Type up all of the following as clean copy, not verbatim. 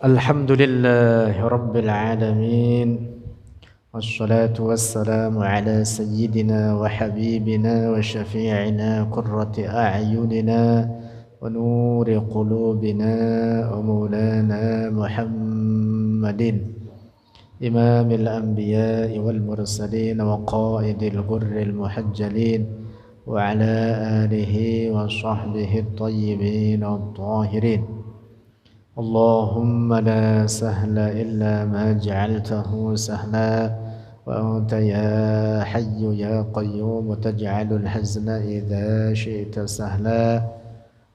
Alhamdulillahi Rabbil Alamin. Wassalatu wassalamu ala sayyidina wa habibina wa syafi'ina qurrati a'yunina wa nuri qulubina wa maulana Muhammadin imamil anbiya'i wal mursalin wa qaidil ghurril muhajjalin wa ala alihi wa sahbihi at-tayyibin at-tahirin. اللهم لا سهل إلا ما جعلته سهلا وأنت يا حي يا قيوم تجعل الحزن إذا شئت سهلا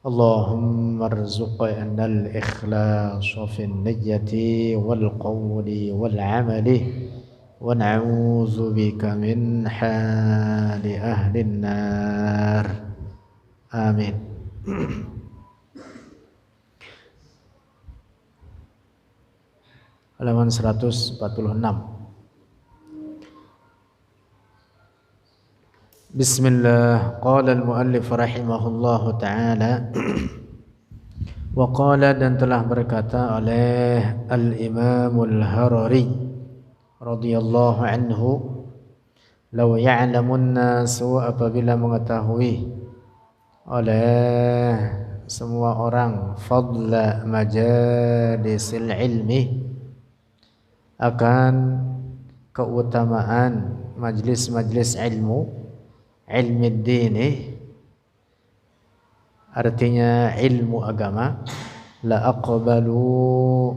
اللهم ارزقنا الإخلاص في النية والقول والعمل ونعوذ بك من حال أهل النار آمين. Halaman 146. Bismillah. Qala al-muallif rahimahullahu ta'ala wa qala, dan telah berkata oleh al-Imamul Harari radhiyallahu anhu, law ya'lamun nasu, apabila mengetahui oleh semua orang fadla majalisil ilmi, akan keutamaan majlis-majlis ilmu, ilmu dini, artinya ilmu agama, la aqbalu,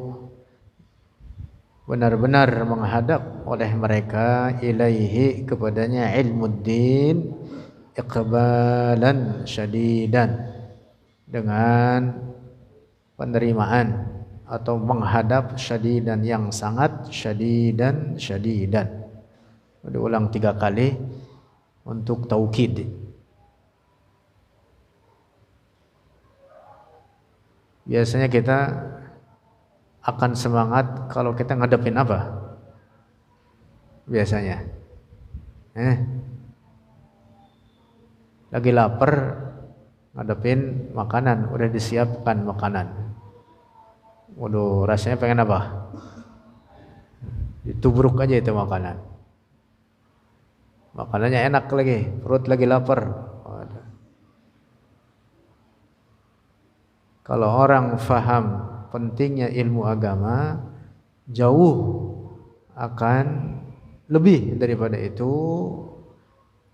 benar-benar menghadap oleh mereka, ilaihi, kepadanya, ilmu din, iqbalan syadidan, dengan penerimaan atau menghadap syadidan yang sangat, syadidan. Diulang 3 kali untuk taukid. Biasanya kita akan semangat kalau kita ngadepin apa? Biasanya lagi lapar, ngadepin makanan, udah disiapkan makanan. Waduh, rasanya pengen apa? Ditubruk aja itu makanan. Makanannya enak lagi, perut lagi lapar. Waduh. Kalau orang faham pentingnya ilmu agama, jauh akan lebih daripada itu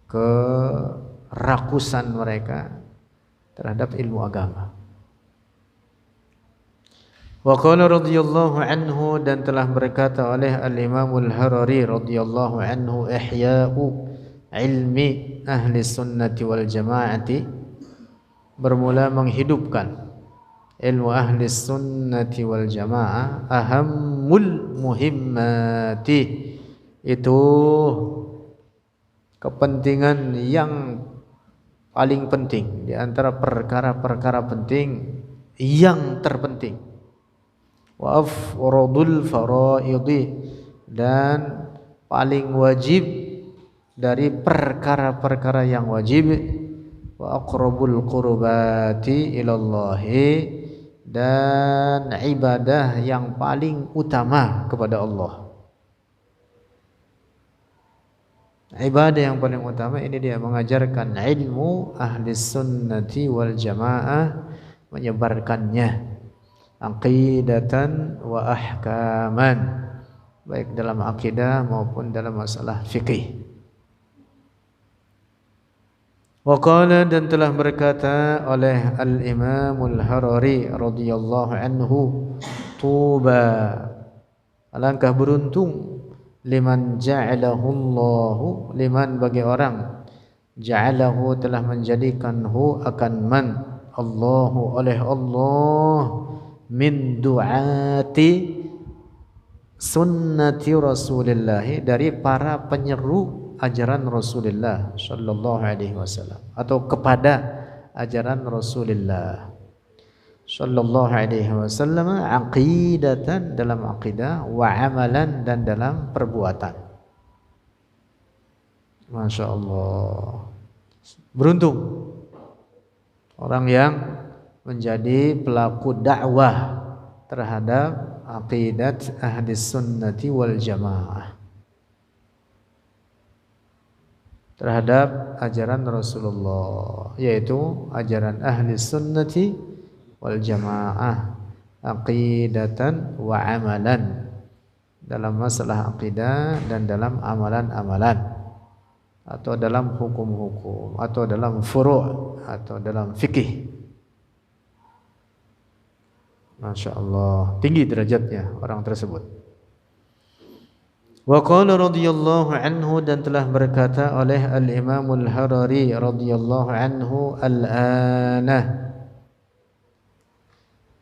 kerakusan mereka terhadap ilmu agama. Wa qala radhiyallahu anhu, dan telah berkata oleh al-Imamul Harari radhiyallahu anhu, ihya'u ilmi ahli sunnati wal jamaati, bermula menghidupkan ilmu ahli sunnati wal jamaah, ahammul muhimmati, itu kepentingan yang paling penting di antara perkara-perkara penting yang terpenting. Wa afradul faraidi, dan paling wajib dari perkara-perkara yang wajib. Wa aqrabul qurbati ilallahi, dan ibadah yang paling utama kepada Allah. Ibadah yang paling utama ini dia mengajarkan ilmu ahli sunnati wal jamaah, menyebarkannya aqidatan wa ahkaman, baik dalam akidah maupun dalam masalah fikih. Wa qala, dan telah berkata oleh al-Imamul Harari radhiyallahu anhu, tuba, alangkah beruntung, liman ja'alahu Allahu, liman bagi orang, ja'alahu telah menjadikanhu akan man, Allahu oleh Allah, min du'ati sunnati Rasulillah, dari para penyeru ajaran Rasulullah sallallahu alaihi wasallam, atau kepada ajaran Rasulullah sallallahu alaihi wasallam, aqidatan, dalam aqidah, wa amalan, dan dalam perbuatan. Masya Allah, beruntung orang yang menjadi pelaku dakwah terhadap aqidat ahli sunnati wal jamaah, terhadap ajaran Rasulullah, yaitu ajaran ahli sunnati wal jamaah, aqidatan wa amalan, dalam masalah aqidah dan dalam amalan-amalan, atau dalam hukum-hukum, atau dalam furu', atau dalam fikih. Masya Allah, tinggi derajatnya orang tersebut. Wa qala radhiyallahu anhu, dan telah berkata oleh Al-Imam Al-Harari radhiyallahu anhu, al-ana,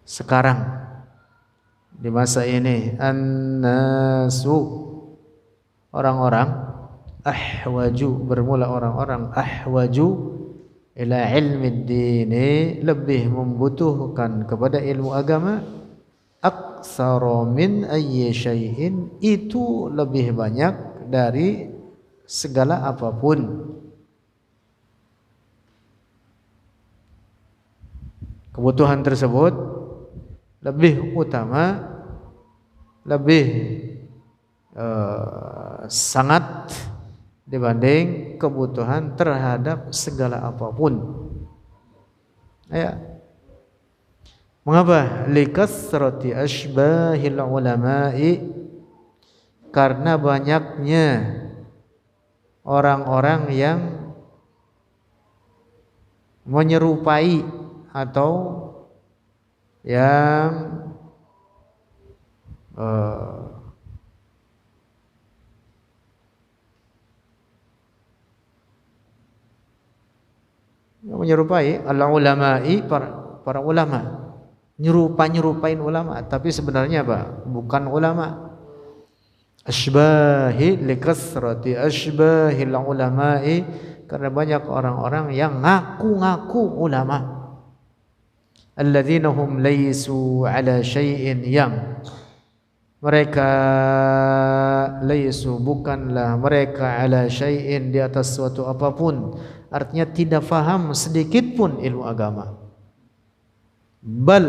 sekarang, di masa ini, an-nasu, orang-orang, ahwaju, bermula orang-orang, ahwaju ila ilmi dini, lebih membutuhkan kepada ilmu agama, aksara min ayyi syai'in, itu lebih banyak dari segala apapun. Kebutuhan tersebut lebih utama, lebih sangat dibanding kebutuhan terhadap segala apapun. Ya. Mengapa? Likasrati ashbahil ulama'i, karena banyaknya orang-orang yang menyerupai atau yang menyerupai al-ulama'i, para ulama, nyerupain ulama, tapi sebenarnya apa? Bukan ulama. Ashbahi, likasrati ashbahil ulama'i, karena banyak orang-orang yang ngaku-ngaku ulama. Alladzina hum laysu ala syai'in, yang mereka laysu, bukanlah mereka, ala syai'in, di atas suatu apapun, artinya tidak faham sedikit pun ilmu agama. Bal,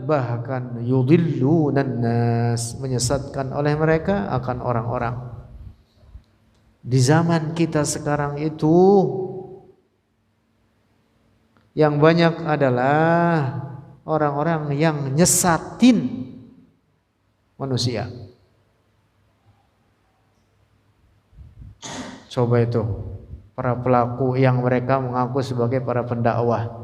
bahkan yudillunan nas, menyesatkan oleh mereka akan orang-orang. Di zaman kita sekarang itu yang banyak adalah orang-orang yang nyesatin manusia. Coba itu para pelaku yang mereka mengaku sebagai para pendakwah.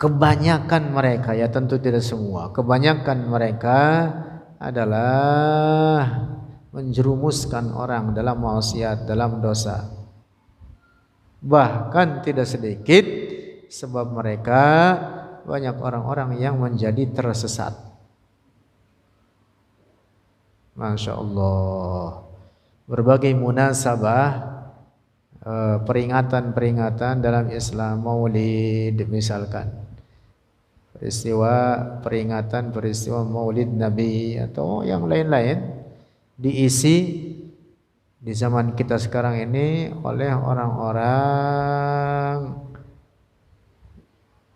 Kebanyakan mereka, ya tentu tidak semua, kebanyakan mereka adalah menjerumuskan orang dalam maksiat, dalam dosa. Bahkan tidak sedikit, sebab mereka banyak orang-orang yang menjadi tersesat. Masya Allah. Berbagai munasabah, peringatan-peringatan dalam Islam, maulid misalkan, peristiwa maulid Nabi atau yang lain-lain, diisi di zaman kita sekarang ini oleh orang-orang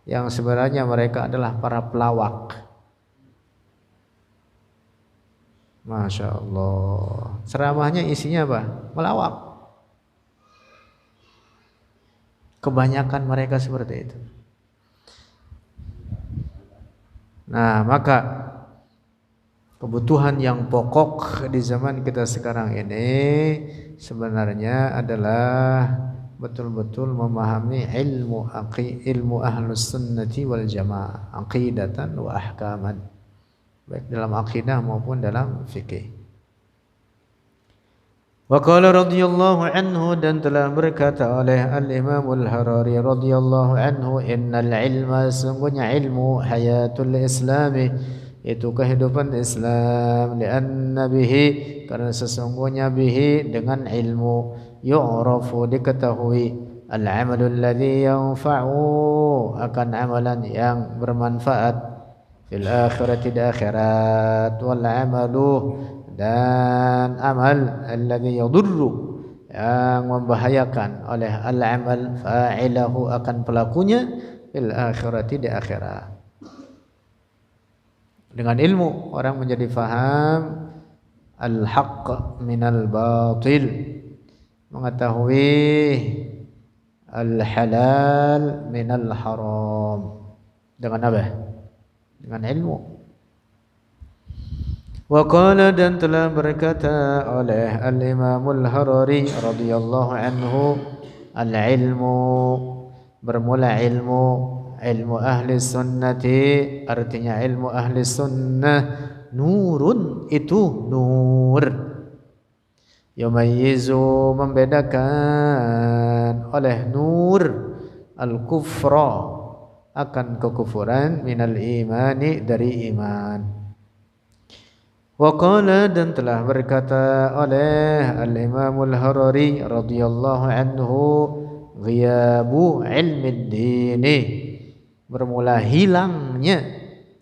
yang sebenarnya mereka adalah para pelawak. Masya Allah. Ceramahnya isinya apa? Melawak. Kebanyakan mereka seperti itu. Nah, maka kebutuhan yang pokok di zaman kita sekarang ini sebenarnya adalah betul-betul memahami ilmu ahlus sunnati wal jamaah, aqidatan wa ahkaman, baik dalam akidah maupun dalam fikih. Wa qala radhiyallahu anhu, dan telah berkata oleh Al-Imam Al-Harari radhiyallahu anhu, innal ilma, sungguhnya ilmu, hayatul islami, itu kehidupan Islam, lianna bihi, karena sesungguhnya bihi, dengan ilmu, yu'rafu, diketahui, al-amalul ladzi yanfa'u, akan amalan yang bermanfaat, fil akhirati, di akhirat, wal amalu, dan amal, alladzi yadurru, yang membahayakan, oleh al-amal, fa'ilahu, akan pelakunya, fil akhirati, di akhirat. Dengan ilmu orang menjadi faham al-haqq minal batil, mengetahui al-halal minal haram. Dengan apa? Dengan ilmu. Wa qala, dan telah berkata oleh al-Imamul Harari radhiyallahu anhu, al-ilmu, bermula ilmu, ilmu ahli sunnati, artinya ilmu ahli sunnah, nurun, itu nur, yumayyizu, membedakan oleh nur, al-kufra, akan kekufuran, minal imani, dari iman. Wa qala, dan telah berkata oleh al-Imamul Harari radhiyallahu anhu, ghiyabu ilmi dini, bermula hilangnya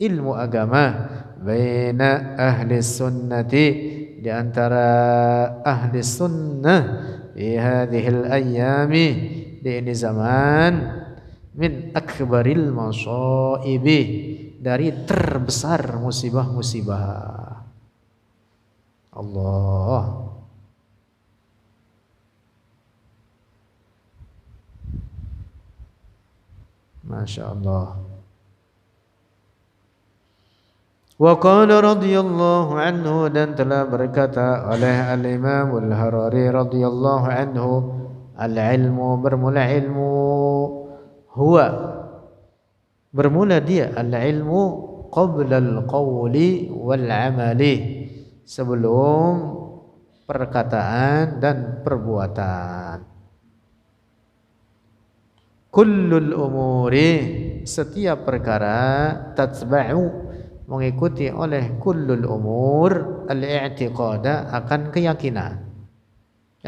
ilmu agama, baina ahli sunnati, di antara ahli sunnah, fi hadhil ayyami, di ini zaman, min akbaril masaibi, dari terbesar musibah-musibah. Allah. Masya Allah. Wa qala radhiyallahu anhu, dan telah berkata oleh al-Imamul Harari radhiyallahu anhu, al-ilmu, bermula ilmu, huwa, bermula dia al-ilmu, qabla al-qawli wal-amali, sebelum perkataan dan perbuatan. Kullul umuri, setiap perkara, tatba'u, mengikuti oleh kullul umur, al-i'tiqada, akan keyakinan.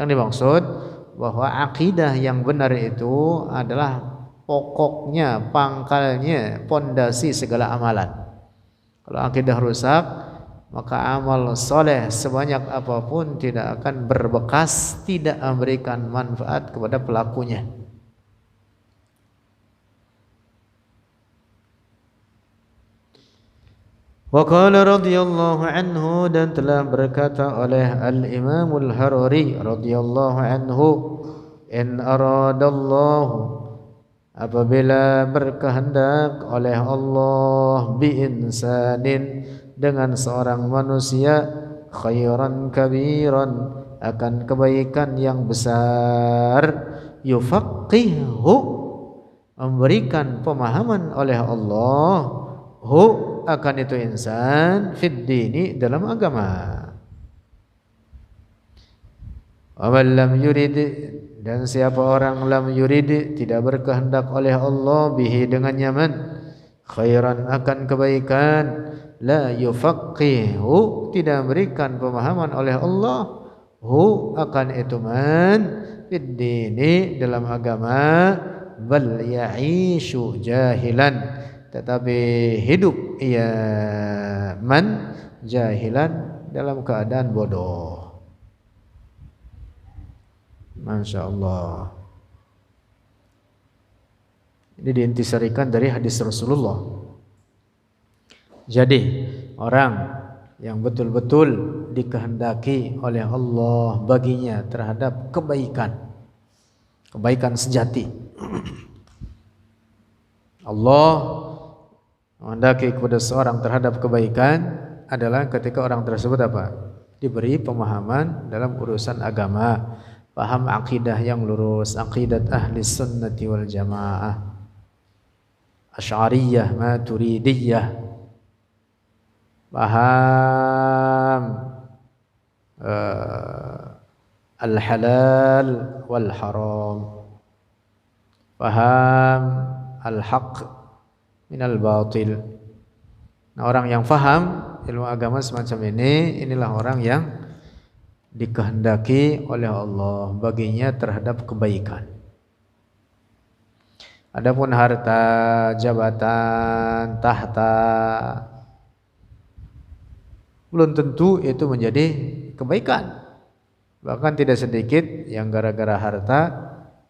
Yang dimaksud bahwa akidah yang benar itu adalah pokoknya, pangkalnya, pondasi segala amalan. Kalau akidah rusak, maka amal soleh sebanyak apapun tidak akan berbekas, tidak memberikan manfaat kepada pelakunya. Wa qala radhiyallahu anhu, dan telah berkata oleh al-Imamul Harari radhiyallahu anhu, in aradallahu, apabila berkehendak oleh Allah, bi insanin, dengan seorang manusia, khairan kabiran, akan kebaikan yang besar, yufaqihu, memberikan pemahaman oleh Allah, hu, akan itu insan, fid dini, dalam agama. Wa man lam yurid, dan siapa orang lam yurid, tidak berkehendak oleh Allah, bihi, dengan nyaman, khairan, akan kebaikan, la yufaqihu, tidak berikan pemahaman oleh Allah, hu, akan itu man, fid dini, dalam agama, bal ya'ishu jahilan, tetapi hidup ia man, jahilan, dalam keadaan bodoh. Masya Allah. Ini diintisarikan dari hadis Rasulullah. Jadi orang yang betul-betul dikehendaki oleh Allah baginya terhadap kebaikan, kebaikan sejati, Allah menghendaki kepada seorang terhadap kebaikan adalah ketika orang tersebut apa? Diberi pemahaman dalam urusan agama, paham akidah yang lurus, akidah ahli sunnati wal jamaah, asy'ariyah, maturidiyah, paham al-halal wal haram, paham al-haq minal batil. Nah, orang yang faham ilmu agama semacam ini, inilah orang yang dikehendaki oleh Allah baginya terhadap kebaikan. Adapun harta, jabatan, tahta, belum tentu itu menjadi kebaikan. Bahkan tidak sedikit yang gara-gara harta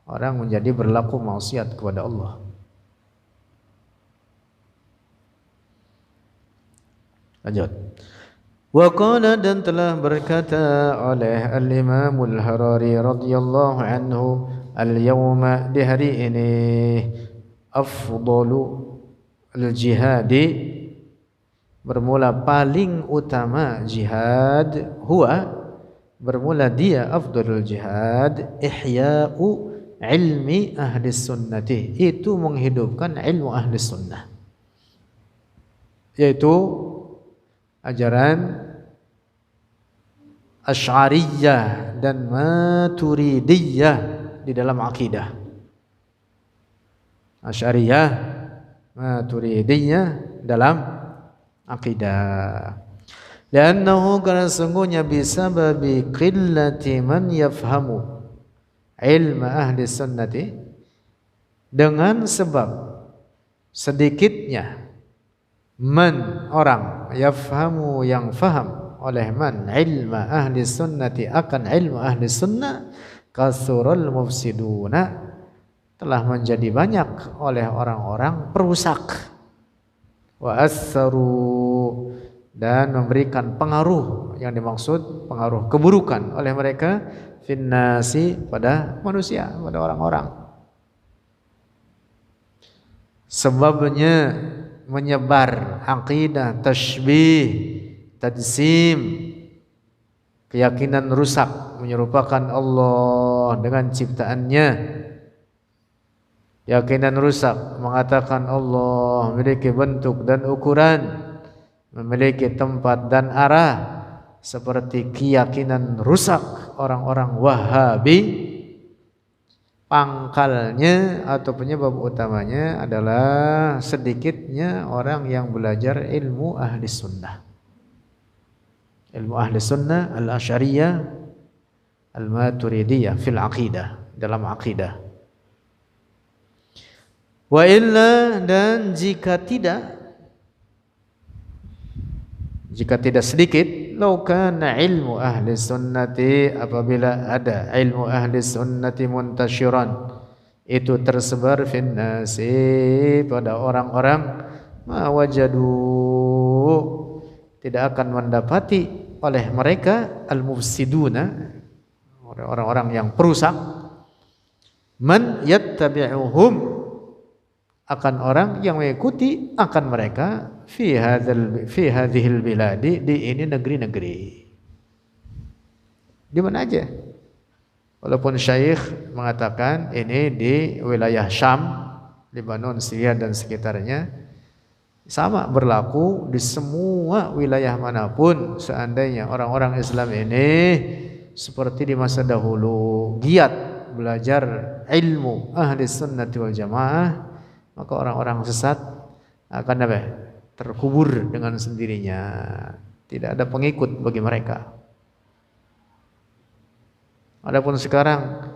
orang menjadi berlaku maksiat kepada Allah. Lanjut. Wa qala, dan telah berkata oleh Al-Imam Al-Harari radhiyallahu anhu, al-yawma, di hari ini, afdalu al-jihadi, bermula paling utama jihad, huwa, bermula dia, afdalul jihad, ihya'u ilmi ahli sunnati, itu menghidupkan ilmu ahli sunnah, yaitu ajaran Asy'ariyah dan Maturidiyah di dalam akidah. Asy'ariyah, Maturidiyah dalam akidah. Liannahu, karena sungguhnya, bisababi qillati man yafhamu ilma ahli sunnati, dengan sebab sedikitnya man, orang, yafhamu, yang faham, oleh man, ilma ahli sunnati, akan ilmu ahli sunnah, kasurul mufsiduna, telah menjadi banyak oleh orang-orang perusak, wa assaru, dan memberikan pengaruh, yang dimaksud pengaruh keburukan oleh mereka, finnasi, pada manusia, pada orang-orang. Sebabnya menyebar akidah tashbih, tajsim, keyakinan rusak, menyerupakan Allah dengan ciptaannya. Keyakinan rusak mengatakan Allah memiliki bentuk dan ukuran, memiliki tempat dan arah, seperti keyakinan rusak orang-orang Wahabi. Pangkalnya atau penyebab utamanya adalah sedikitnya orang yang belajar ilmu ahli sunnah. Ilmu ahli sunnah al-Asy'ariyah al-Maturidiyah fil aqidah, dalam aqidah. Wa illa, dan jika tidak sedikit, lau kana ilmu ahli sunnati, apabila ada ilmu ahli sunnati muntasyiran, itu tersebar finnasi, pada orang-orang, ma wajadu, tidak akan mendapati oleh mereka, al-mufsiduna, orang-orang yang perusak, man yattabi'uhum, akan orang yang mengikuti akan mereka, fi hadhil biladi, di ini negeri-negeri, di mana aja. Walaupun syekh mengatakan ini di wilayah Syam, Lebanon, Syria dan sekitarnya, sama berlaku di semua wilayah manapun. Seandainya orang-orang Islam ini seperti di masa dahulu giat belajar ilmu ahli sunnati wal jamaah, maka orang-orang sesat akan terkubur dengan sendirinya, tidak ada pengikut bagi mereka. Adapun sekarang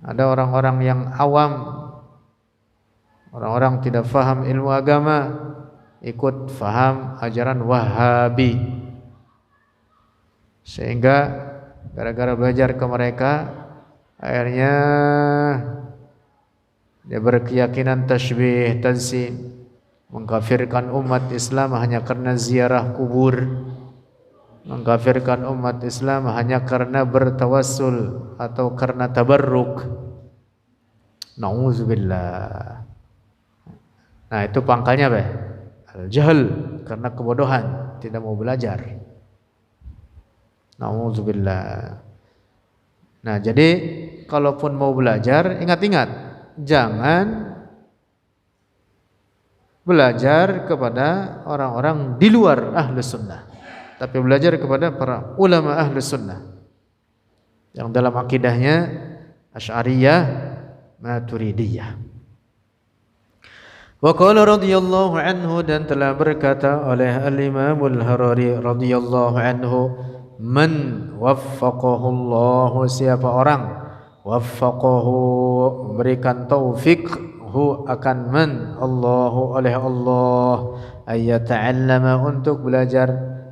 ada orang-orang yang awam, orang-orang tidak faham ilmu agama, ikut faham ajaran Wahabi, sehingga gara-gara belajar ke mereka, akhirnya dia berkeyakinan tashbih, tajsim, mengkafirkan umat Islam hanya karena ziarah kubur, mengkafirkan umat Islam hanya karena bertawassul atau karena tabarruk. Nauzubillah. Nah, itu pangkalnya al-jahl, karena kebodohan, tidak mau belajar. Nauzubillah. Nah, jadi kalaupun mau belajar, ingat-ingat, jangan belajar kepada orang-orang di luar ahli sunnah, tapi belajar kepada para ulama ahli sunnah yang dalam akidahnya Asy'ariyah Maturidiyah. Wa qala radhiyallahu anhu, dan telah berkata oleh Al-Imam Al-Harari radhiyallahu anhu, man waffaqahu Allah, siapa orang waffaqahu, memberikan taufik, hu akan man, Allahu, oleh Allah, ayyata'allama, untuk belajar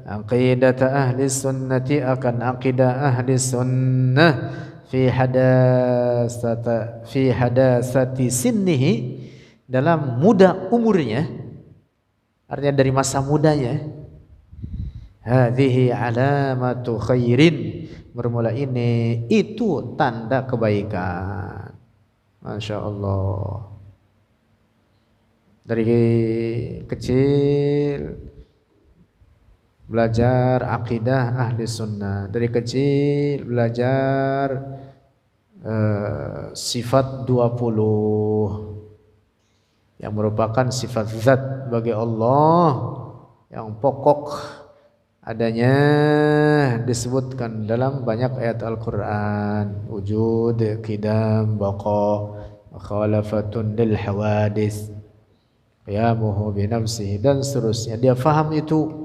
aqidat ahli sunnati, akan aqidah ahli sunnah, fi hadasati sinnihi, dalam muda umurnya, artinya dari masa mudanya, Hadhihi alamatu khairin. Bermula ini itu tanda kebaikan. Masya Allah. Dari kecil belajar akidah ahli sunnah. Dari kecil belajar sifat 20 yang merupakan sifat zat bagi Allah yang pokok adanya disebutkan dalam banyak ayat Al-Quran. Wujud, qidam, baqa, mukhalafatun lil hawadis, qiyamuhu binafsihi, dan seterusnya. Dia faham itu.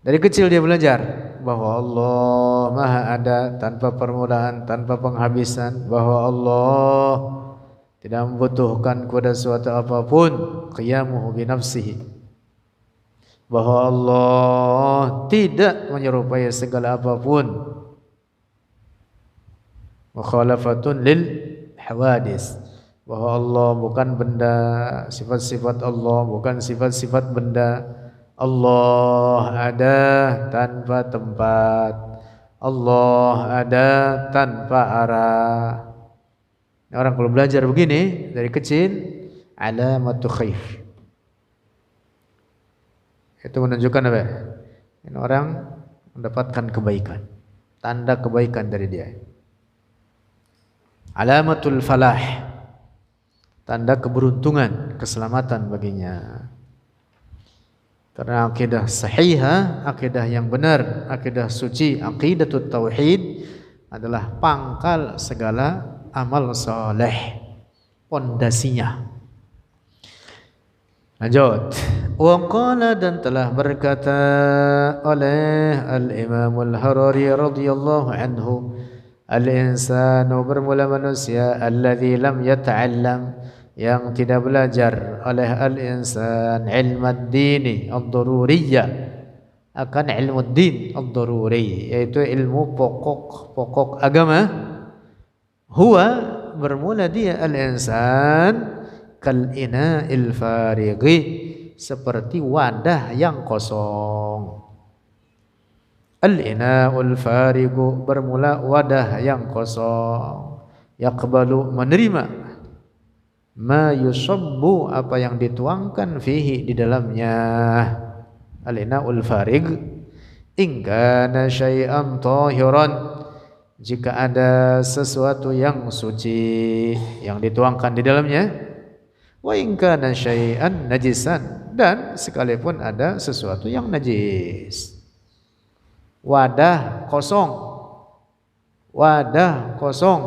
Dari kecil dia belajar bahwa Allah Maha ada tanpa permulaan, tanpa penghabisan, bahwa Allah tidak membutuhkan kepada suatu apapun, qiyamuhu binafsihi, bahwa Allah tidak menyerupai segala apapun, mukhalafatun lil hawadis, bahwa Allah bukan benda, sifat-sifat Allah bukan sifat-sifat benda. Allah ada tanpa tempat, Allah ada tanpa arah. Orang kalau belajar begini dari kecil, alamatu khair. Itu menunjukkan apa? Ini orang mendapatkan kebaikan, tanda kebaikan dari dia. Alamatul falah, tanda keberuntungan, keselamatan baginya. Karena akidah sahihah, akidah yang benar, akidah suci, aqidatut tauhid adalah pangkal segala amal saleh, pondasinya. Lanjut. Wa qala, dan telah berkata oleh Al-Imam Al-Harari radhiyallahu anhu, al-insanu, bermula manusia, alladzi lam yata'allam, yang tidak belajar oleh al-insan ilmad dini ad-daruriyah, akan ilmu din ad-daruri, yaitu ilmu pokok agama. Huwa, bermula dia al-insan kal ina'il farighi, seperti wadah yang kosong. Al-ina'ul farigu, bermula wadah yang kosong. Yaqbalu, menerima, ma yusabbu, apa yang dituangkan, fihi, di dalamnya. Al-ina'ul farig, in kana syai'an tahiran, jika ada sesuatu yang suci yang dituangkan di dalamnya. Wa in kana syai'an najisan, dan sekalipun ada sesuatu yang najis. Wadah kosong, wadah kosong,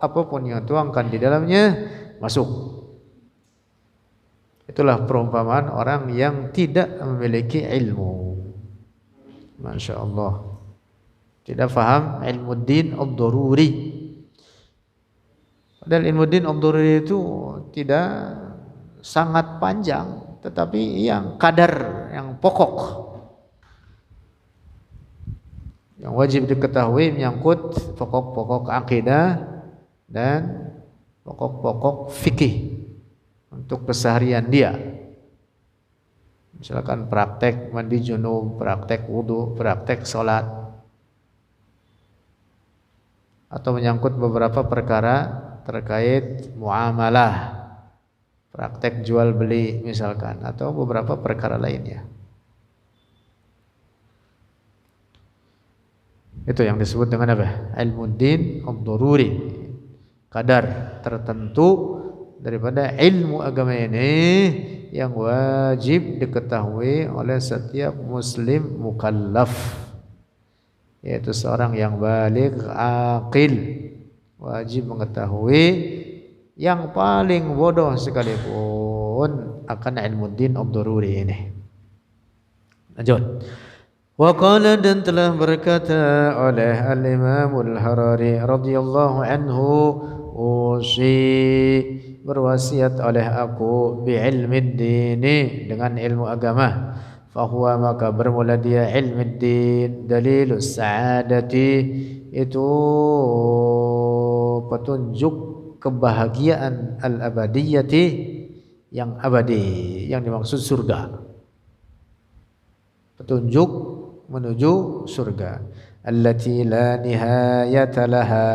apapun yang tuangkan di dalamnya masuk. Itulah perumpamaan orang yang tidak memiliki ilmu. Masya Allah, tidak faham ilmu din ad-daruri. Padahal ilmu din ad-daruri itu tidak sangat panjang, tetapi yang kadar, yang pokok, yang wajib diketahui, menyangkut pokok-pokok akidah dan pokok-pokok fikih untuk keseharian dia. Misalkan praktek mandi junub, praktek wudu, praktek sholat, atau menyangkut beberapa perkara terkait muamalah, praktek jual beli misalkan, atau beberapa perkara lainnya. Itu yang disebut dengan apa? Ilmu din ad-daruri, kadar tertentu daripada ilmu agama ini yang wajib diketahui oleh setiap muslim mukallaf, yaitu seorang yang baligh aqil, wajib mengetahui. Yang paling bodoh sekalipun akan ilmu din ad-daruri ini. Lanjut. Wa qala, dan telah berkata oleh Al-Imam Al-Harari radhiyallahu anhu, usi, berwasiat oleh aku, bi ilmi dini, dengan ilmu agama. Fahuwa, maka bermula dia ilmu din, dalilus sa'adati, itu petunjuk kebahagiaan al-abadiyati, yang abadi, yang dimaksud surga. petunjuk menuju surga. Allati la nihayata laha,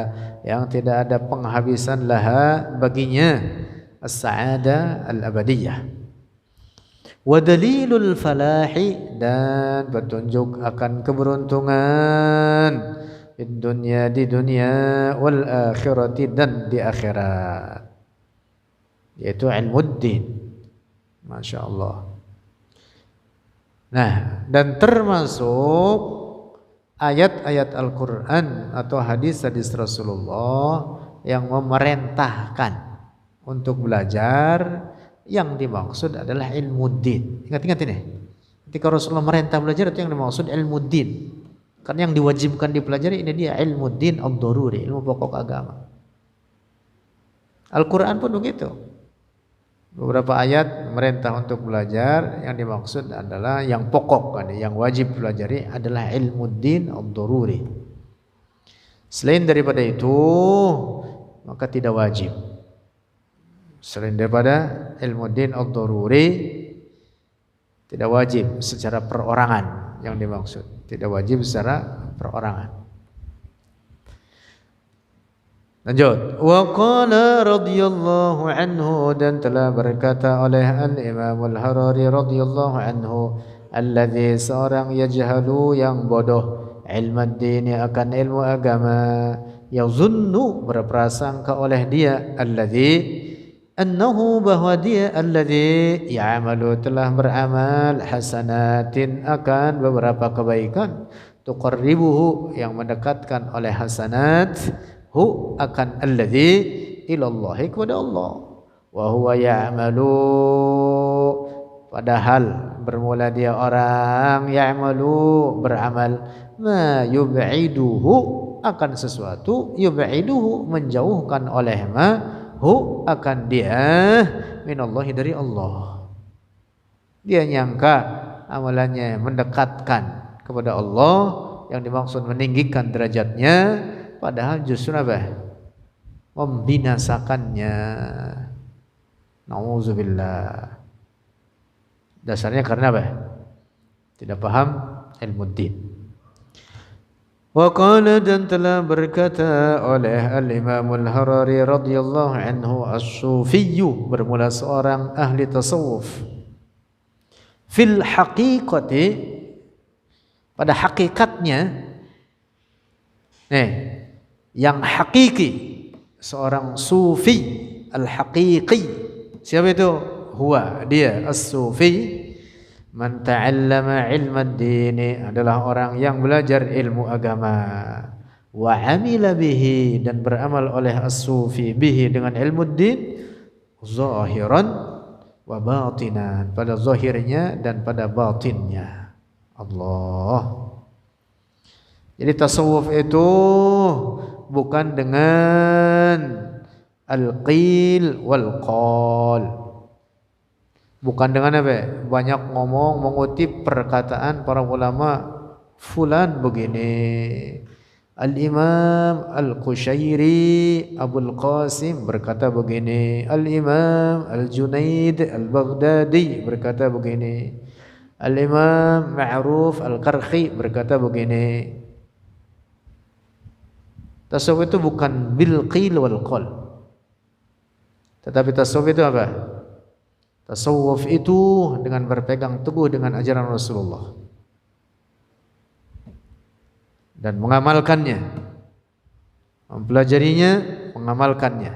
yang tidak ada penghabisan laha baginya, as-sa'adah al-abadiyah. Wa dalilul falahi, dan petunjuk akan keberuntungan di dunia wal akhirati, dan di akhirat, yaitu ilmuddin. Masya Allah. Nah, dan termasuk ayat-ayat Al-Quran atau hadis-hadis Rasulullah yang memerintahkan untuk belajar, yang dimaksud adalah ilmuddin. Ingat-ingat ini. Ketika Rasulullah merintah belajar, itu yang dimaksud ilmuddin. Karena yang diwajibkan dipelajari ini dia ilmuddin ad-daruri, ilmu pokok agama. Al-Quran pun begitu. Beberapa ayat merintah untuk belajar, yang dimaksud adalah yang pokok, yang wajib pelajari adalah ilmuddin ad-daruri. Selain daripada itu maka tidak wajib. Selain daripada ilmuddin ad-daruri tidak wajib secara perorangan, yang dimaksud tidak wajib secara perorangan. Lanjut. Wa qala radhiyallahu anhu, dan telah berkata oleh al-Imam al-Harari radhiyallahu anhu, alladzi, seorang yajhalu, yang bodoh, ilmuddin, akan ilmu agama, yazunnu, berprasangka oleh dia, alladzi, annahu, bahwa dia, alladzi ya'malu, telah beramal, hasanatin, akan beberapa kebaikan, tuqarribuhu, yang mendekatkan oleh hasanat, hu, akan alladzi, ilallahi, kepada Allah, wa huwa ya'malu, padahal bermula dia orang ya'malu, beramal, ma yub'iduhu, akan sesuatu, yub'iduhu, menjauhkan oleh ma, hu, akan dia, minallahi, dari Allah. Dia nyangka amalannya mendekatkan kepada Allah, yang dimaksud meninggikan derajatnya, padahal justru apa? Membinasakannya. Nauzubillah. Dasarnya karena apa? Tidak paham ilmuddin. Wa qala, dan telah berkata oleh al-Imam al-Harari radhiyallahu anhu, as-sufiyyu, bermula seorang ahli tasawuf, fil haqiqati, pada hakikatnya, yang hakiki, seorang sufi al-haqiqi, siapa itu? Huwa, dia, as-sufi, man ta'allama ilmad dini, adalah orang yang belajar ilmu agama, wa amila bihi, dan beramal oleh as-sufi bihi, dengan ilmu din, zahiran wa batinan, pada zahirnya dan pada batinnya. Allah. Jadi tasawuf itu bukan dengan al-qil wal qal, bukan dengan apa? Banyak ngomong, mengutip perkataan para ulama, fulan begini. Al-Imam Al-Qushairi Abul Qasim berkata begini, Al-Imam Al-Junaid Al-Baghdadi berkata begini, Al-Imam Ma'ruf Al-Qarhi berkata begini. Tasawuf itu bukan bil qil wal qal, tetapi tasawuf itu apa? Tasawuf itu dengan berpegang teguh dengan ajaran Rasulullah dan mengamalkannya, mempelajarinya, mengamalkannya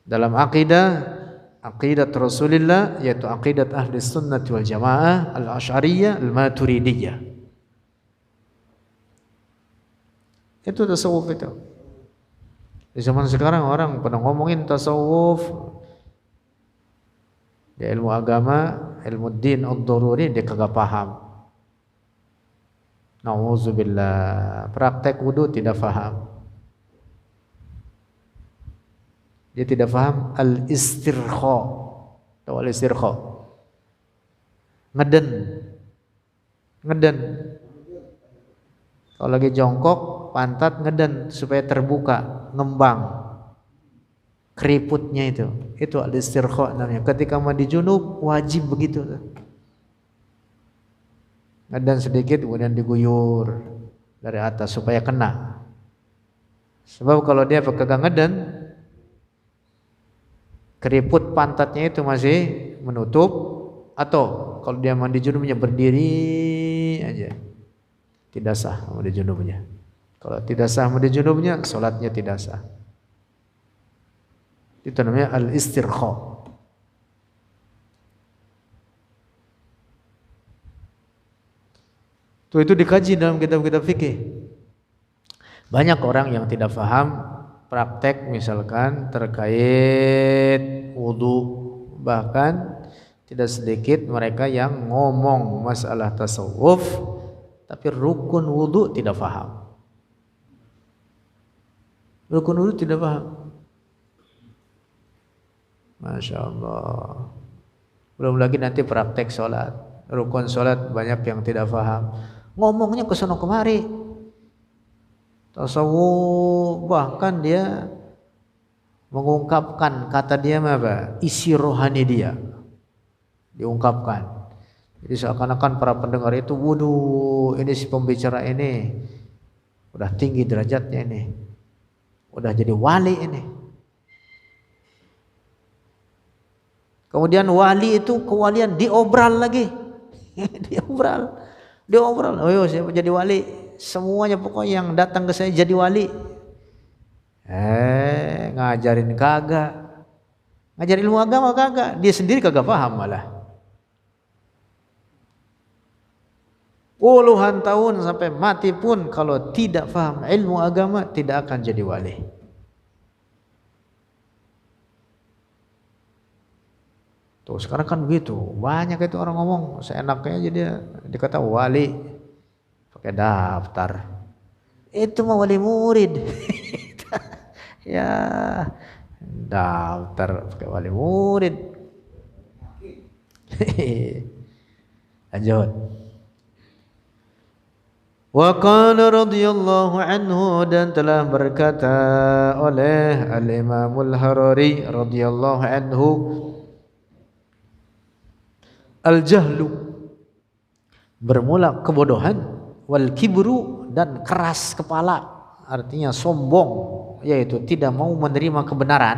dalam aqidat Rasulullah, yaitu aqidat ahli sunnah wal jamaah al-asy'ariyah al-maturidiyah. Itu tasawuf itu. Di zaman sekarang orang pada ngomongin tasawuf, dia ilmu agama, ilmu din ad-daruri, dia kagak paham. Nauzubillah. Praktek wudu tidak paham. Dia tidak paham al-istirkha. Tahu al-istirkha? Ngeden. Kalau lagi jongkok, pantat ngeden supaya terbuka, ngembang keriputnya itu al-istirkha namanya. Ketika mandi junub wajib begitu. Ngedan sedikit kemudian diguyur dari atas supaya kena. Sebab kalau dia pegang ngedan, keriput pantatnya itu masih menutup, atau kalau dia mandi junubnya berdiri aja, tidak sah mandi junubnya. Kalau tidak sah mandi junubnya, sholatnya tidak sah. Itu namanya al-istirkha. Itu dikaji dalam kitab-kitab fikih. Banyak orang yang tidak paham praktek misalkan terkait wudu, bahkan tidak sedikit mereka yang ngomong masalah tasawuf tapi rukun wudu tidak paham. Rukun wudu tidak paham. Masya Allah. Belum lagi nanti praktek sholat, rukun sholat banyak yang tidak paham. Ngomongnya kesana kemari. Tasawuf bahkan dia mengungkapkan kata dia apa? Isi rohani dia diungkapkan. Jadi seakan-akan para pendengar itu, waduh, ini si pembicara ini udah tinggi derajatnya ini, udah jadi wali ini. Kemudian wali itu kewalian diobral lagi, diobral. Oh, yo, siapa jadi wali? Semuanya pokoknya yang datang ke saya jadi wali. Ngajarin kagak, ngajarin ilmu agama kagak, dia sendiri kagak paham malah. Puluhan tahun sampai mati pun kalau tidak paham ilmu agama tidak akan jadi wali. Tuh sekarang kan begitu, banyak itu orang ngomong seenaknya aja dia dikata wali pakai daftar. Itu mah wali murid. Ya, daftar pakai wali murid. Lanjut. Wa qala radhiyallahu anhu, dan telah berkata oleh Al-Imamul Harari radhiyallahu anhu, al-jahlu bermula kebodohan, wal kibru dan keras kepala, artinya sombong, yaitu tidak mau menerima kebenaran.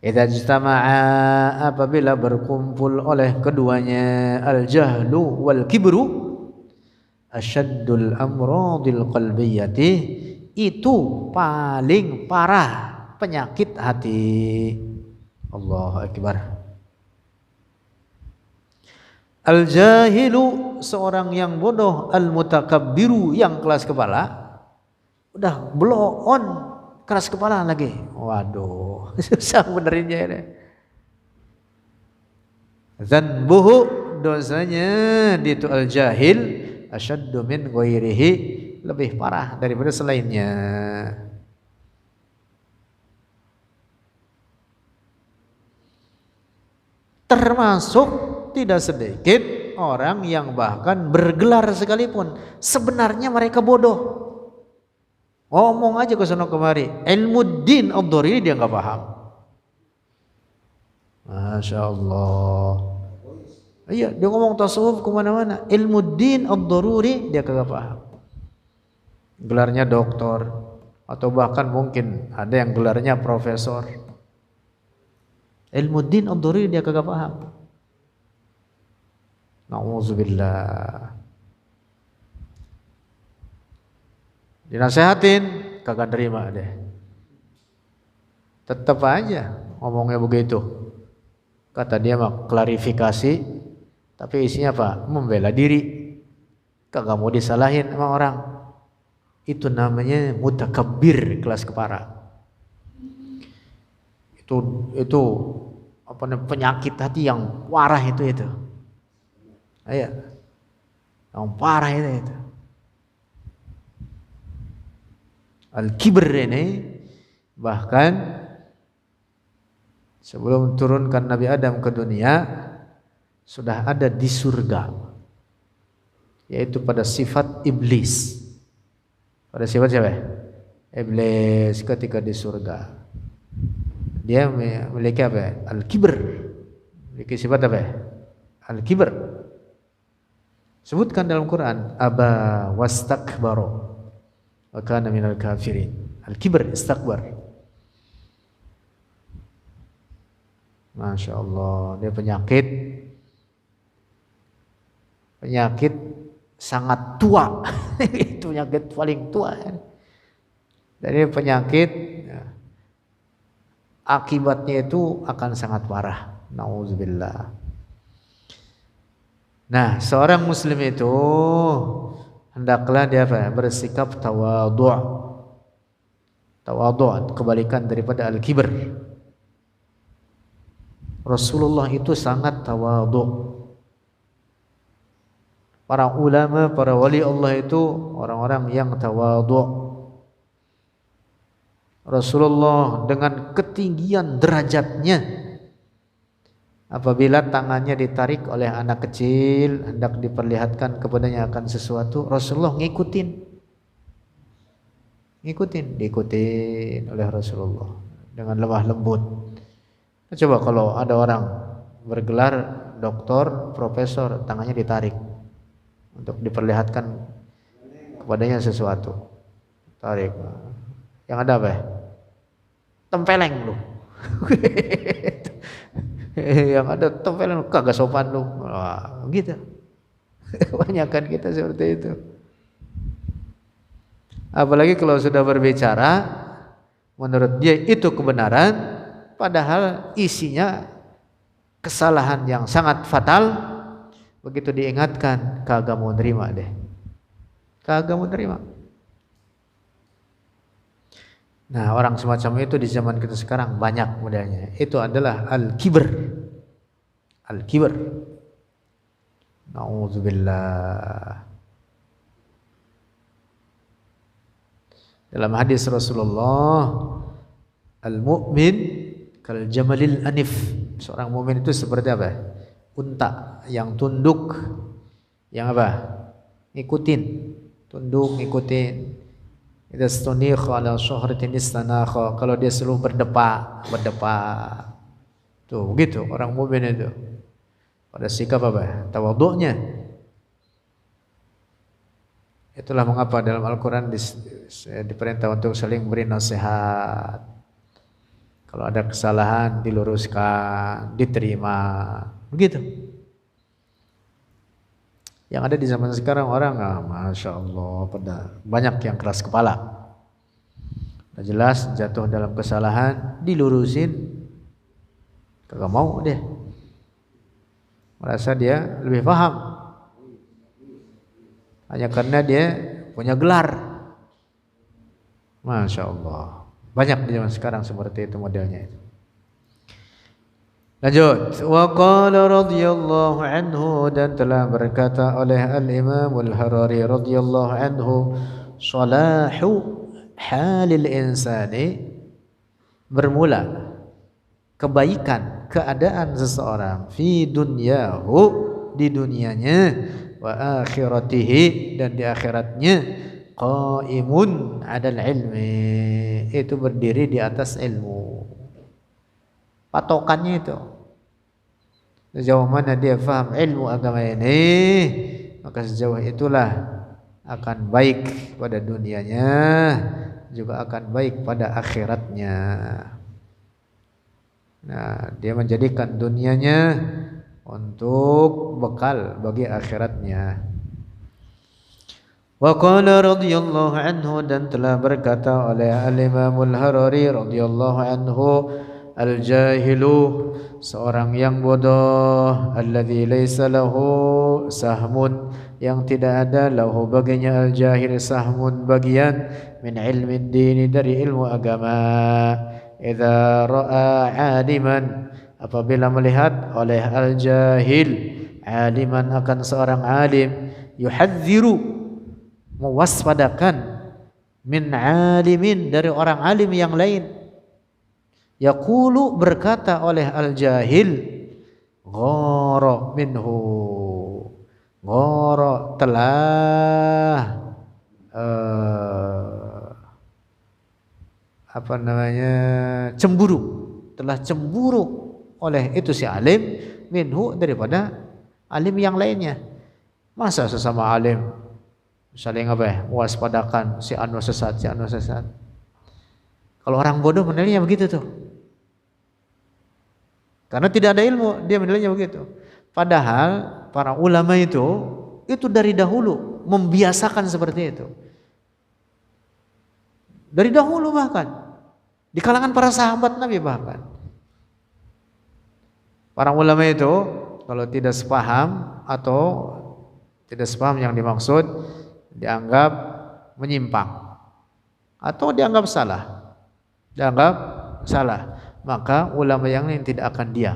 Idza ijtama'a, apabila berkumpul oleh keduanya al-jahlu wal kibru, asyaddul amradil qalbiyyati, itu paling parah penyakit hati. Allahu akbar. Al-jahilu seorang yang bodoh, al-mutakabbiru yang keras kepala. Udah blow on, keras kepala lagi. Waduh, susah benerinnya ini. Dzanbuhu, dosanya itu al-jahil, asyaddu min ghairihi, lebih parah daripada selainnya. Termasuk tidak sedikit orang yang bahkan bergelar sekalipun sebenarnya mereka bodoh. Ngomong aja ke sana kemari, ilmu din ad-daruri dia nggak paham. Masya Allah. Iya, dia ngomong tasawuf kemana-mana, ilmu din ad-daruri dia kagak paham. Gelarnya doktor, atau bahkan mungkin ada yang gelarnya profesor. Ilmu din ad-daruri dia kagak paham. Na'udzubillah. Dinasehatin kagak terima deh. Tetap aja ngomongnya begitu. Kata dia mah klarifikasi, tapi isinya apa? Membela diri. Kagak mau disalahin sama orang. Itu namanya mutakabbir, kelas kepala. Itu apa namanya, penyakit hati yang parah itu. Ayo, yang parah itu. Al-kibr ini bahkan sebelum turunkan Nabi Adam ke dunia sudah ada di surga, yaitu pada sifat iblis. Pada sifat siapa? Iblis ketika di surga. Dia memiliki apa? Al-kibr. Memiliki sifat apa? Al-kibr. Sebutkan dalam Quran, aba wastakbara wa kana minal kafirin. Al-kibr, istakbar. Masya Allah, dia penyakit sangat tua. Itu penyakit paling tua. Jadi penyakit akibatnya itu akan sangat parah. Nauzubillah. Nah, seorang muslim itu hendaklah dia bersikap tawadhu'. Tawadhu', kebalikan daripada al-kibr. Rasulullah itu sangat tawadhu'. Para ulama, para wali Allah itu orang-orang yang tawadhu'. Rasulullah dengan ketinggian derajatnya, apabila tangannya ditarik oleh anak kecil hendak diperlihatkan kepadanya akan sesuatu, Rasulullah diikutin oleh Rasulullah dengan lemah lembut. Coba kalau ada orang bergelar doktor, profesor, tangannya ditarik untuk diperlihatkan kepadanya sesuatu, tarik, yang ada apa? Tempeleng lu. Yang ada tempeleng, kagak sopan lu. Wah, gitu. Kebanyakan kita seperti itu. Apalagi kalau sudah berbicara menurut dia itu kebenaran, padahal isinya kesalahan yang sangat fatal. Begitu diingatkan, kagak mau nerima deh. Kagak mau nerima. Nah, orang semacam itu di zaman kita sekarang banyak modelnya. Itu adalah al-kibr. Al-kibr. Nauzubillah. Dalam hadis Rasulullah, al-mu'min kal jamalil anif. Seorang mukmin itu seperti apa? Unta yang tunduk, yang apa? Ngikutin. Tunduk, ngikutin. Idza stunikha ala syahratin istanakha, kalau dia selalu berdepak. Tuh begitu orang mukmin itu. Pada sikap apa? Tawadhu'nya. Itulah mengapa dalam Al-Qur'an diperintah untuk saling beri nasihat. Kalau ada kesalahan diluruskan, diterima. Begitu. Yang ada di zaman sekarang orang, Masya Allah, banyak yang keras kepala. Udah jelas jatuh dalam kesalahan, dilurusin, kagak mau deh. Merasa dia lebih paham. Hanya karena dia punya gelar. Masya Allah. Banyak di zaman sekarang seperti itu modelnya itu. Lanjut. Wa qala radhiyallahu anhu, dan telah berkata oleh al-Imam al-Harari radhiyallahu anhu, salahu halil insani, bermula kebaikan keadaan seseorang fi dunyahu, di dunianya, wa akhiratihi, dan di akhiratnya, qaimun 'alal ilmi, itu berdiri di atas ilmu. Patokannya itu, sejauh mana dia faham ilmu agama ini, maka sejauh itulah akan baik pada dunianya, juga akan baik pada akhiratnya. Nah, dia menjadikan dunianya untuk bekal bagi akhiratnya. Wa qala radhiyallahu anhu, dan telah berkata oleh al-Imam al-Harari radhiyallahu anhu, al-jahilu, seorang yang bodoh, alladzi laisa lahu sahmun, yang tidak ada lahu baginya, al-jahil sahmun, bagian, min ilmi dini, dari ilmu agama. Idza ra'a aliman, apabila melihat oleh al-jahil aliman, akan seorang alim, yuhadziru, mewaspadakan, min alimin, dari orang alim yang lain. Yaqulu, berkata oleh al-jahil, ghara minhu, ghara, telah cemburu, telah cemburu oleh itu si alim, minhu, daripada alim yang lainnya. Masa sesama alim saling apa ya, waspadakan si anu sesat, si anu sesat. Kalau orang bodoh menilainya begitu tuh. Karena tidak ada ilmu, dia menilainya begitu. Padahal para ulama itu dari dahulu membiasakan seperti itu. Dari dahulu bahkan di kalangan para sahabat Nabi bahkan. Para ulama itu kalau tidak sepaham atau tidak sepaham yang dimaksud, dianggap menyimpang atau dianggap salah. Dianggap salah, maka ulama yang lain tidak akan diam,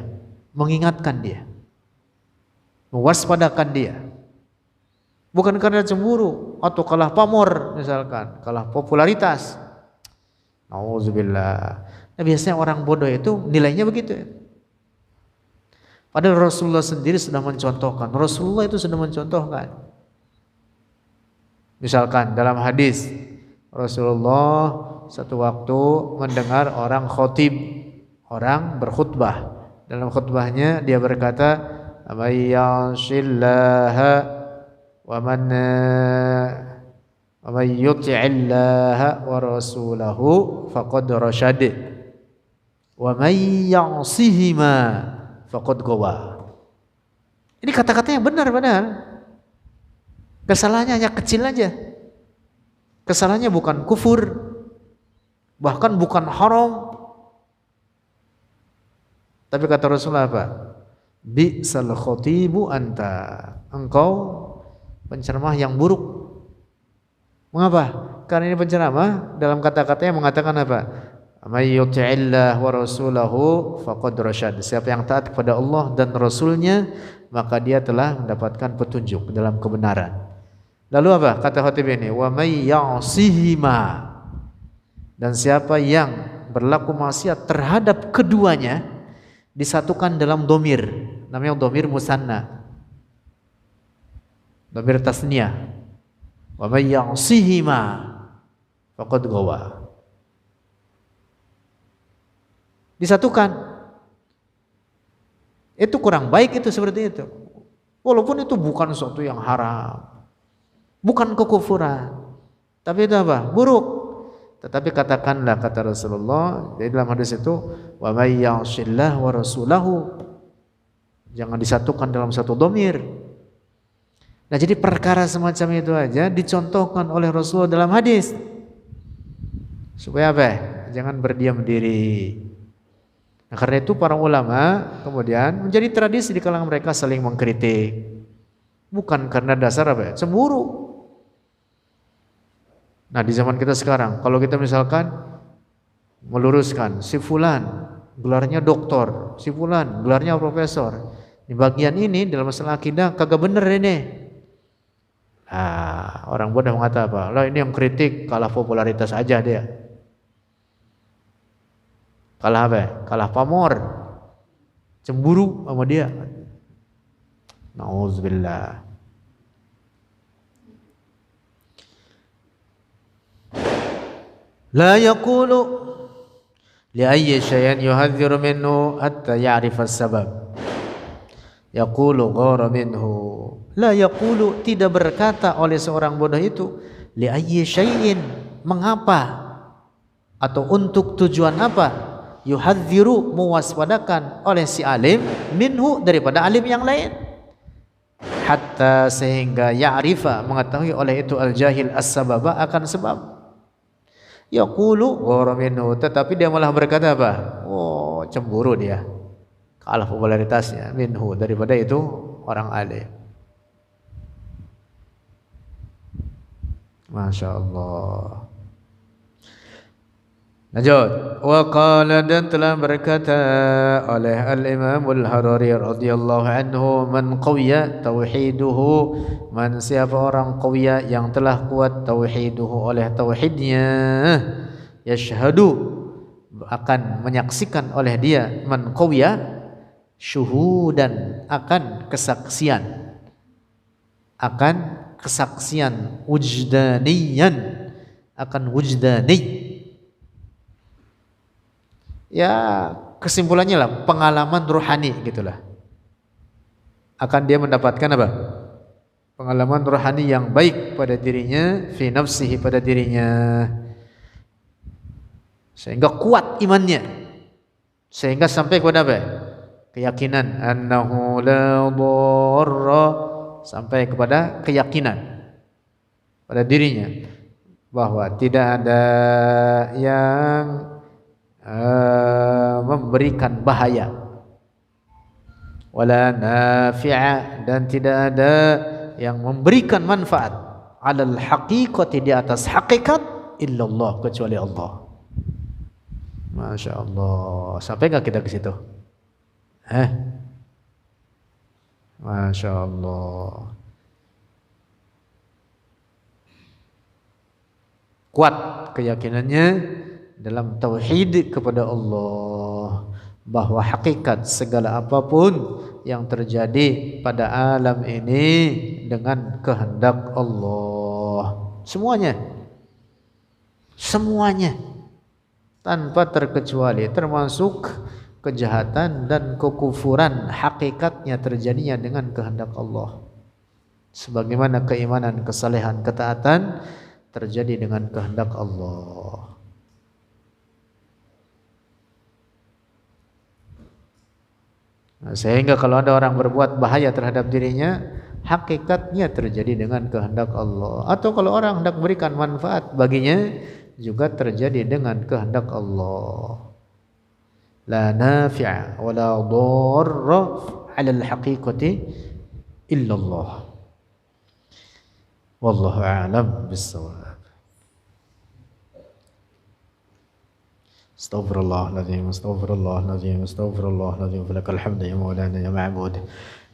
mengingatkan dia, mewaspadakan dia. Bukan karena cemburu atau kalah pamor misalkan, kalah popularitas. Nauzubillah. Nah, biasanya orang bodoh itu nilainya begitu ya. Padahal Rasulullah sendiri sudah mencontohkan. Rasulullah itu sudah mencontohkan. Misalkan dalam hadis Rasulullah satu waktu mendengar orang khotib, orang berkhutbah. Dalam khutbahnya dia berkata, "Amayyanshillaha wa man yuti'illaha wa rasulahu faqad rasyad wa may ya'sihima faqad gawa." Ini kata-katanya benar padahal. Kesalahannya hanya kecil aja. Kesalahannya bukan kufur, bahkan bukan haram. Tapi kata Rasulullah apa? Bi'sal khatibu anta. Engkau penceramah yang buruk. Mengapa? Karena ini penceramah dalam kata-katanya mengatakan apa? May yuti'illah wa rasulahu faqad rasyad. Siapa yang taat kepada Allah dan Rasulnya, maka dia telah mendapatkan petunjuk dalam kebenaran. Lalu apa? Kata khatib ini, wa may ya'sihima. Dan siapa yang berlaku maksiat terhadap keduanya, disatukan dalam domir, namanya domir musanna, domir tasniyah. Wa may ya'sihima faqad gawa. Disatukan. Itu kurang baik itu seperti itu. Walaupun itu bukan sesuatu yang haram, bukan kekufuran, tapi itu apa? Buruk. Tetapi katakanlah, kata Rasulullah di dalam hadis itu, wa may ya'sillah wa rasulahu. Jangan disatukan dalam satu domir. Nah, jadi perkara semacam itu aja dicontohkan oleh Rasulullah dalam hadis. Supaya apa? Jangan berdiam diri. Nah, karena itu para ulama kemudian menjadi tradisi di kalangan mereka saling mengkritik. Bukan karena dasar apa? Cemburu. Nah, di zaman kita sekarang, kalau kita misalkan meluruskan si fulan gelarnya doktor, si fulan gelarnya profesor, di bagian ini dalam masalah akidah kagak bener ini. Nah, orang bodoh mengatakan apa? Lah ini yang kritik kalah popularitas aja dia. Kalah apa? Kalah pamor. Cemburu sama dia. Nauzubillah. La yaqulu li ayyi shay'in yuhadhdhiru minhu hatta ya'rifa as-sabab. Yaqulu ghara minhu. La yaqulu, tidak berkata oleh seorang bodoh itu li ayyi syai'in, mengapa atau untuk tujuan apa, yuhaddziru, mewaspadakan oleh si alim, minhu, daripada alim yang lain, hatta, sehingga ya'rifa, mengetahui oleh itu al-jahil as-sababa, akan sebab. Yaqulu ghara minhu, tetapi dia malah berkata apa? Oh, cemburu dia, kalah popularitasnya, minhu, daripada itu orang alim. Masya Allah. Lanjut. Wa qala, dan telah berkata oleh al-Imam al-Harari radhiyallahu anhu, man qawiya tauhiduhu, man, siapa orang qawiya yang telah kuat tauhiduhu, oleh tauhidnya, yashhadu, akan menyaksikan oleh dia, man qawiya syuhudan, akan kesaksian, akan kesaksian wujdaniyan, akan wujdani, ya kesimpulannya lah pengalaman rohani gitulah, akan dia mendapatkan apa? pengalaman rohani yang baik pada dirinya, fi nafsihi, pada dirinya, sehingga kuat imannya, sehingga sampai kepada apa? Keyakinan annahu la dharra, sampai kepada keyakinan pada dirinya bahwa tidak ada yang memberikan bahaya, wala nafi'a, dan tidak ada yang memberikan manfaat, alal haqiqati, di atas hakikat, illallah, kecuali Allah. Masya Allah. Sampai nggak kita ke situ? Masya Allah. Kuat keyakinannya dalam tauhid kepada Allah, bahwa hakikat segala apapun yang terjadi pada alam ini dengan kehendak Allah. Semuanya tanpa terkecuali, termasuk kejahatan dan kekufuran, hakikatnya terjadinya dengan kehendak Allah. Sebagaimana keimanan, kesalehan, ketaatan terjadi dengan kehendak Allah. Nah, sehingga kalau ada orang berbuat bahaya terhadap dirinya, hakikatnya terjadi dengan kehendak Allah. Atau kalau orang hendak berikan manfaat baginya, juga terjadi dengan kehendak Allah. La nafi'a wa la dharra 'ala al-haqiqati illa Allah. Wallahu a'lam bis-shawab. Astaghfirullahaladzim, astaghfirullahaladzim, astaghfirullahaladzim. Falakal hamdu ya maulana ya ma'bud.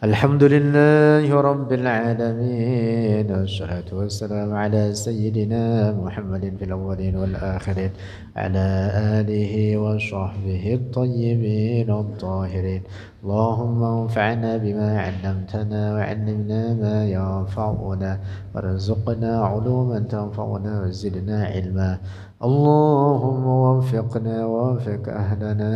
Alhamdulillahi rabbil alamin. Wassalatu wassalamu ala sayyidina Muhammadin fil awwalin wal akhirin, ala alihi wa sahbihi at-tayyibin at-tahirin. Allahumma anfa'na bima 'allamtana wa 'allimna ma yanfa'una warzuqna 'uluman tanfa'una wa zidna 'ilma. اللهم وفقنا ووفق أهلنا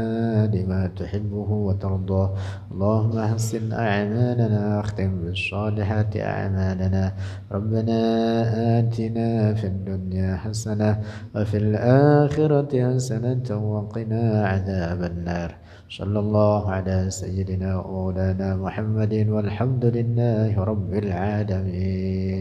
لما تحبه وترضاه. اللهم أحسن أعمالنا واختم بالصالحات أعمالنا. ربنا آتنا في الدنيا حسنة وفي الآخرة حسنة وقنا عذاب النار. صلى الله على سيدنا ومولانا محمد والحمد لله رب العالمين.